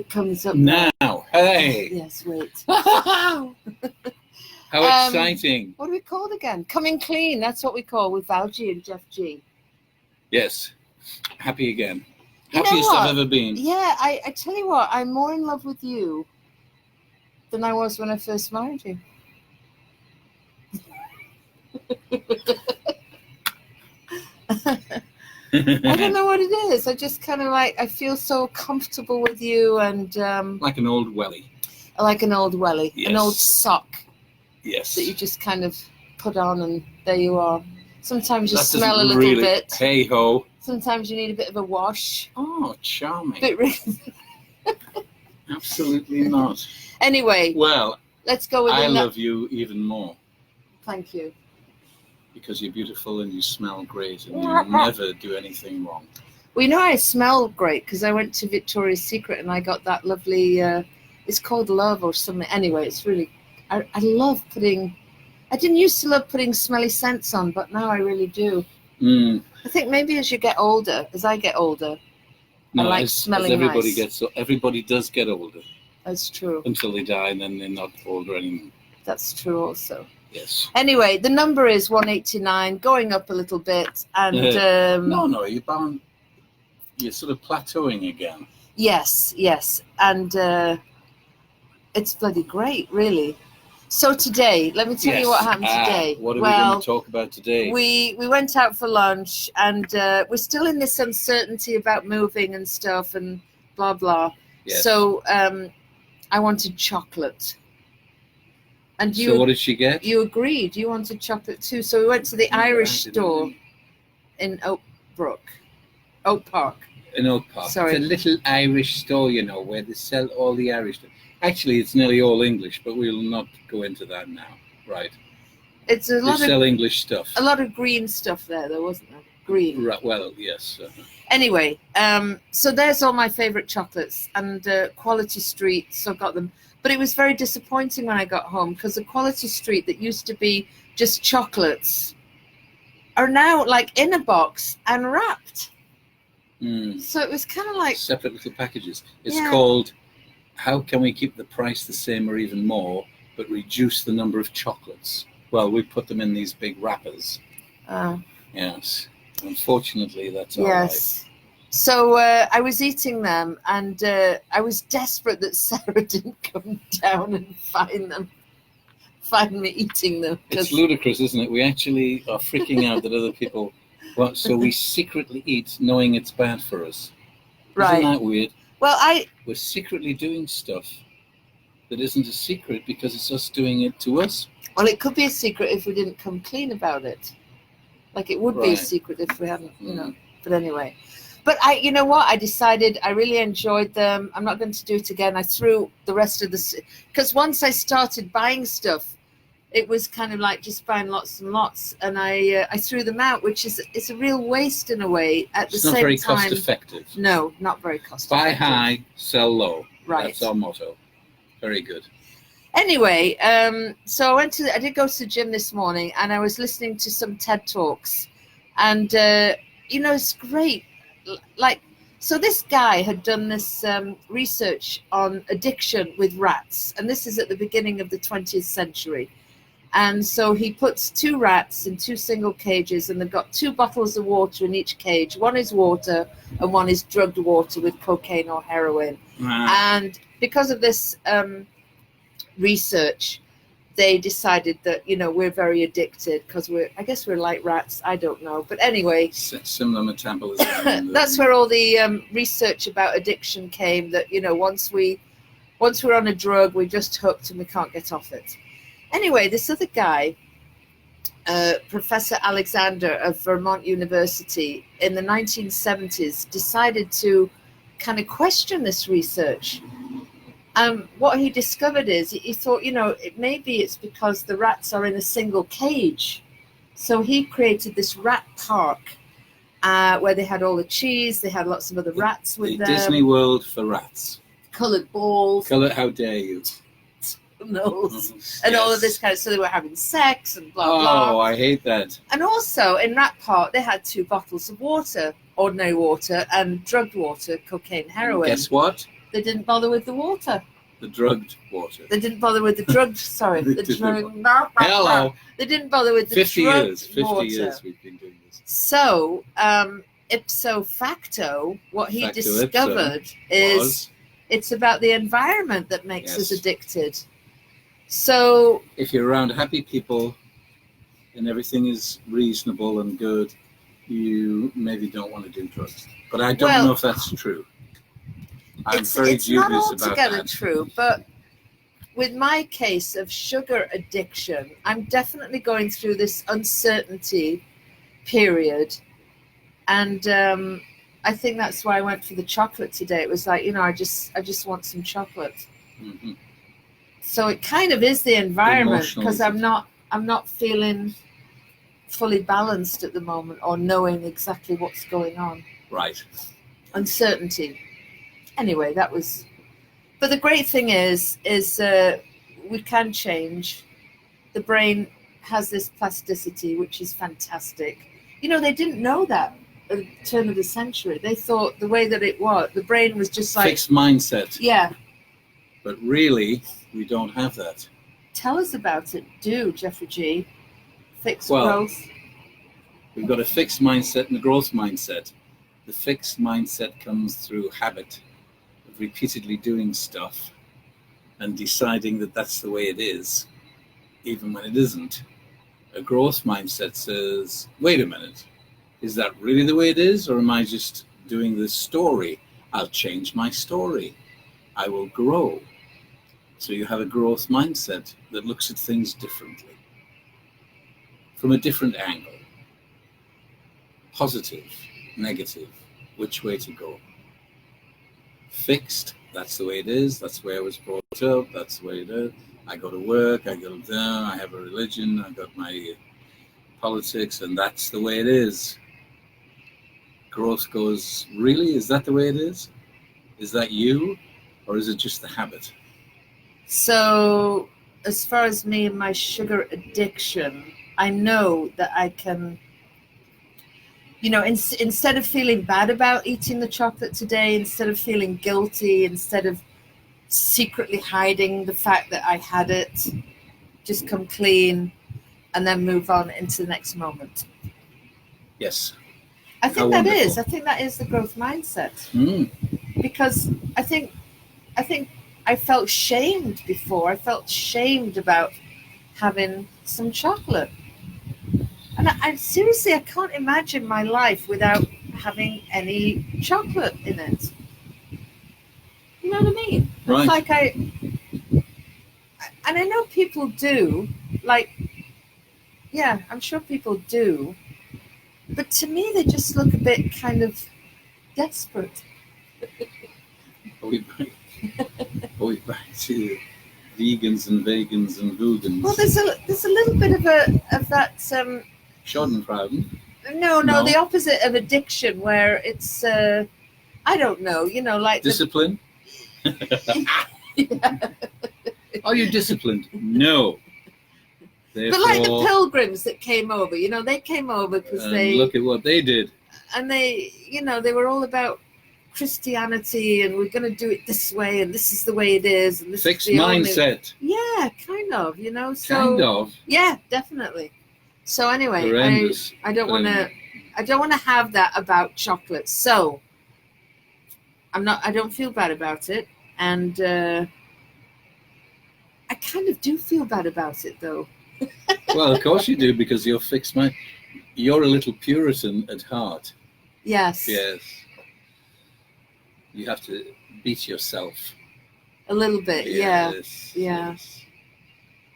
It comes up now. Hey. Yes, wait. How exciting. What are we called again? Coming Clean. That's what we call with Val G and Jeff G. Yes. Happy again. You know Happiest what? I've ever been. Yeah, I tell you what, I'm more in love with you than I was when I first married you. I don't know what it is. I just kind of I feel so comfortable with you and... like an old welly. Like an old welly. Yes. An old sock. Yes. That you just kind of put on and there you are. Sometimes you That smell a doesn't little really, bit. Hey ho. Sometimes you need a bit of a wash. Oh, charming. But Absolutely not. Anyway, Well, let's go with I love you even more. Thank you. Because you're beautiful and you smell great and you never do anything wrong. Well, you know I smell great because I went to Victoria's Secret and I got that lovely, it's called Love or something. Anyway, it's really, I love putting, I didn't used to love putting smelly scents on, but now I really do. Mm. I think maybe as you get older, as I get older, I like smelling everybody nice. Everybody does get older. That's true. Until they die and then they're not older anymore. That's true also. Yes. Anyway, the number is 189, going up a little bit, and no, you're bound. You're sort of plateauing again. Yes, and it's bloody great, really. So today, let me tell you what happened today. What are we going to talk about today? We went out for lunch, and we're still in this uncertainty about moving and stuff, and blah blah. Yes. So I wanted chocolate. And you, so what did she get? You agreed. You wanted chocolate too. So we went to the Irish store in Oak Park. In Oak Park. Sorry. It's a little Irish store, you know, where they sell all the Irish stuff. Actually, it's nearly all English, but we'll not go into that now. Right. It's a lot they sell English stuff. A lot of green stuff there, wasn't there? Green. Right, well, yes. Anyway, so there's all my favorite chocolates and Quality Street, so I got them. But it was very disappointing when I got home because the Quality Street that used to be just chocolates are now like in a box and wrapped. Mm. So it was kind of like... separate little packages. It's called, how can we keep the price the same or even more, but reduce the number of chocolates? Well, we put them in these big wrappers. Yes. Unfortunately, that's all right. So I was eating them, and I was desperate that Sarah didn't come down and find me eating them. It's ludicrous, isn't it? We actually are freaking out that other people... Well, so we secretly eat knowing it's bad for us. Right. Isn't that weird? Well, we're secretly doing stuff that isn't a secret because it's us doing it to us. Well, it could be a secret if we didn't come clean about it. Like it would be a secret if we hadn't, you know. But anyway. But you know what? I decided I really enjoyed them. I'm not going to do it again. I threw the rest of the... Because once I started buying stuff, it was kind of like just buying lots and lots. And I threw them out, which is it's a real waste in a way. At the same time... It's not very cost effective. No, not very cost Buy effective. high, sell low. Right. That's our motto. Very good. Anyway, so I did go to the gym this morning, and I was listening to some TED Talks. And, you know, it's great. Like, so this guy had done this research on addiction with rats, and this is at the beginning of the 20th century. And so he puts 2 rats in 2 single cages, and they've got 2 bottles of water in each cage. One is water, and one is drugged water with cocaine or heroin. Wow. And because of this research, they decided that, you know, we're very addicted because I guess we're like rats. I don't know. But anyway. Similar metabolism. That's where all the research about addiction came, that, you know, once we're on a drug, we're just hooked and we can't get off it. Anyway, this other guy, Professor Alexander of Vermont University in the 1970s decided to kind of question this research. What he discovered is he thought, you know, maybe it's because the rats are in a single cage. So he created this rat park where they had all the cheese. They had lots of other rats with them. Disney World for rats. Coloured balls. How dare you. Nose. And all of this kind of, so they were having sex and blah, blah. Oh, I hate that. And also in Rat Park, they had 2 bottles of water, ordinary water and drugged water, cocaine, heroin. Guess what? They didn't bother with the water. The drugged water. They didn't bother with the drugged. Sorry, the drugged. Hello. They didn't bother with the 50 drugged years. 50 water. years we've been doing this. So, ipso facto, what he discovered is it's about the environment that makes us addicted. So, if you're around happy people and everything is reasonable and good, you maybe don't want to do drugs. But I don't know if that's true. I'm very dubious about that. It's not altogether true, but with my case of sugar addiction, I'm definitely going through this uncertainty period. And I think that's why I went for the chocolate today. It was like, I just want some chocolate. Mm-hmm. So it kind of is the environment, because I'm not feeling fully balanced at the moment, or knowing exactly what's going on. Right. Uncertainty. Anyway, that was. But the great thing is we can change. The brain has this plasticity, which is fantastic. They didn't know that at the turn of the century. They thought the way that it was, the brain was just like fixed mindset. Yeah. But really, we don't have that. Tell us about it. Do, Jeffrey G. Fixed growth. We've got a fixed mindset and a growth mindset. The fixed mindset comes through habit of repeatedly doing stuff and deciding that that's the way it is, even when it isn't. A growth mindset says, wait a minute, is that really the way it is, or am I just doing this story? I'll change my story. I will grow. So you have a growth mindset that looks at things differently, from a different angle. Positive, negative, which way to go. Fixed, that's the way it is, that's the way I was brought up, that's the way it is. I go to work, I go down, I have a religion, I got my politics, and that's the way it is. Growth goes, really? Is that the way it is? Is that you? Or is it just the habit? So, as far as me and my sugar addiction, I know that I can, instead of feeling bad about eating the chocolate today, instead of feeling guilty, instead of secretly hiding the fact that I had it, just come clean and then move on into the next moment. Yes. I think that is the growth mindset. Because I think I felt shamed before. I felt shamed about having some chocolate. And I seriously, I can't imagine my life without having any chocolate in it. You know what I mean? Right. It's like and I know people do, I'm sure people do, but to me they just look a bit kind of desperate. Are we back to vegans and vegans and vegans? Well, there's a little bit of that. Schadenfreude. No, the opposite of addiction, where it's I don't know, like discipline. Are you disciplined? No. Therefore, but like the pilgrims that came over, they came over because they look at what they did, and they, they were all about Christianity, and we're going to do it this way, and this is the way it is, and this fixed is the mindset. Yeah, kind of, So kind of. Yeah, definitely. So anyway, horrendous. I don't want to have that about chocolate. So I don't feel bad about it, and I kind of do feel bad about it though. Well, of course you do, because you're fixed mind. You're a little Puritan at heart. Yes. Yes. You have to beat yourself. A little bit, yes, yeah.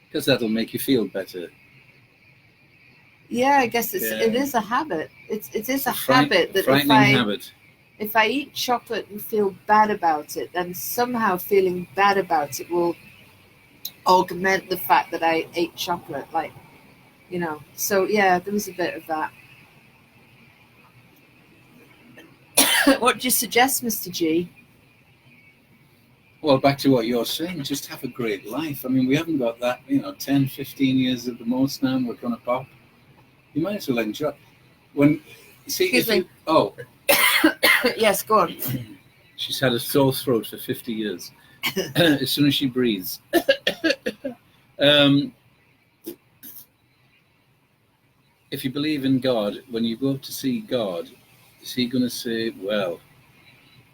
Because that'll make you feel better. Yeah, I guess it is a habit. It is a habit that if I eat chocolate and feel bad about it, then somehow feeling bad about it will augment the fact that I ate chocolate, So yeah, there was a bit of that. What do you suggest, Mr. G? Well, back to what you're saying, just have a great life. I mean, we haven't got that, 10, 15 years at the most now, and we're going to pop. You might as well enjoy. Excuse me. Oh. Yes, go on. She's had a sore throat for 50 years. As soon as she breathes. If you believe in God, when you go to see God, is he going to say, well,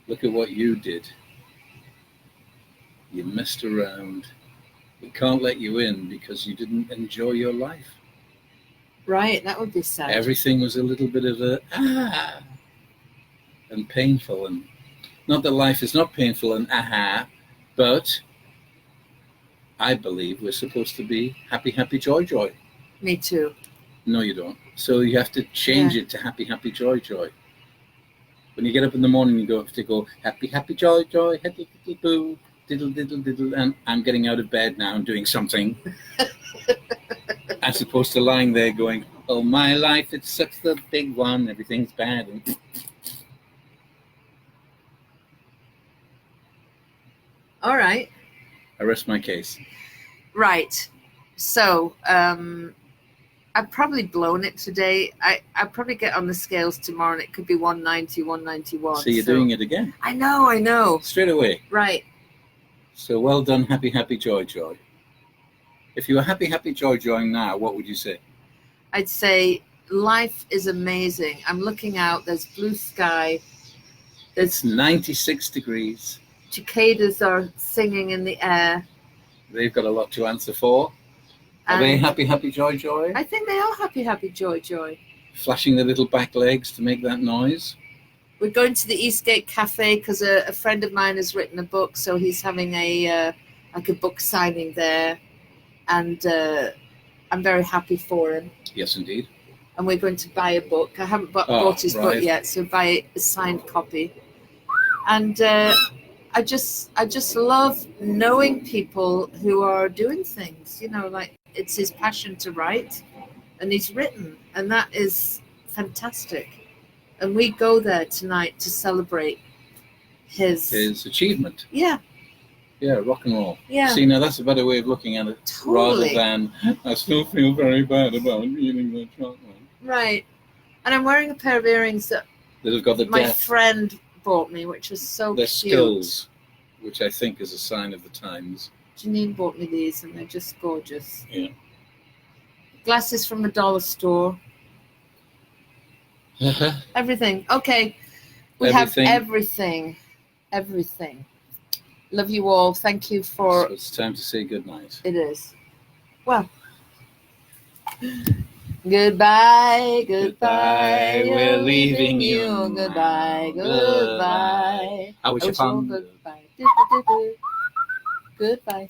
look at what you did. You messed around. We can't let you in because you didn't enjoy your life. Right, that would be sad. Everything was a little bit of a and painful, and not that life is not painful and but I believe we're supposed to be happy, happy, joy, joy. Me too. No, you don't. So you have to change it to happy, happy, joy, joy. When you get up in the morning, you have to go happy, happy, joy, joy, diddle, diddle, boo, diddle, diddle, diddle, and I'm getting out of bed now and doing something. As opposed to lying there going, oh, my life, it's such the big one, everything's bad. And all right. I rest my case. Right. So, I've probably blown it today. I'll probably get on the scales tomorrow and it could be 190, 191. So you're doing it again? I know. Straight away. Right. So well done, happy, happy, joy, joy. If you were happy, happy, joy, joy now, what would you say? I'd say life is amazing. I'm looking out, there's blue sky. It's 96 degrees. Cicadas are singing in the air. They've got a lot to answer for. Are they happy, happy, joy, joy? I think they are happy, happy, joy, joy. Flashing their little back legs to make that noise. We're going to the Eastgate Cafe because a friend of mine has written a book, so he's having a book signing there, and I'm very happy for him. Yes, indeed. And we're going to buy a book. I haven't bought his book yet, so buy a signed copy. And I just love knowing people who are doing things. You know, like it's his passion to write, and he's written, and that is fantastic. And we go there tonight to celebrate his achievement. Yeah. Yeah, rock and roll. Yeah. See, now that's a better way of looking at it, Totally. rather than I still feel very bad about eating the chocolate. Right. And I'm wearing a pair of earrings that have got the my death. friend bought me, which was so They're cute. skulls, which I think is a sign of the times. Janine bought me these, and they're just gorgeous. Yeah. Glasses from a dollar store. Everything. Okay. We have everything. Everything. Love you all. Thank you for... So it's time to say goodnight. It is. Well. Goodbye. Goodbye. We're leaving you. Goodbye. Goodbye. I wish you fun. Goodbye. Goodbye.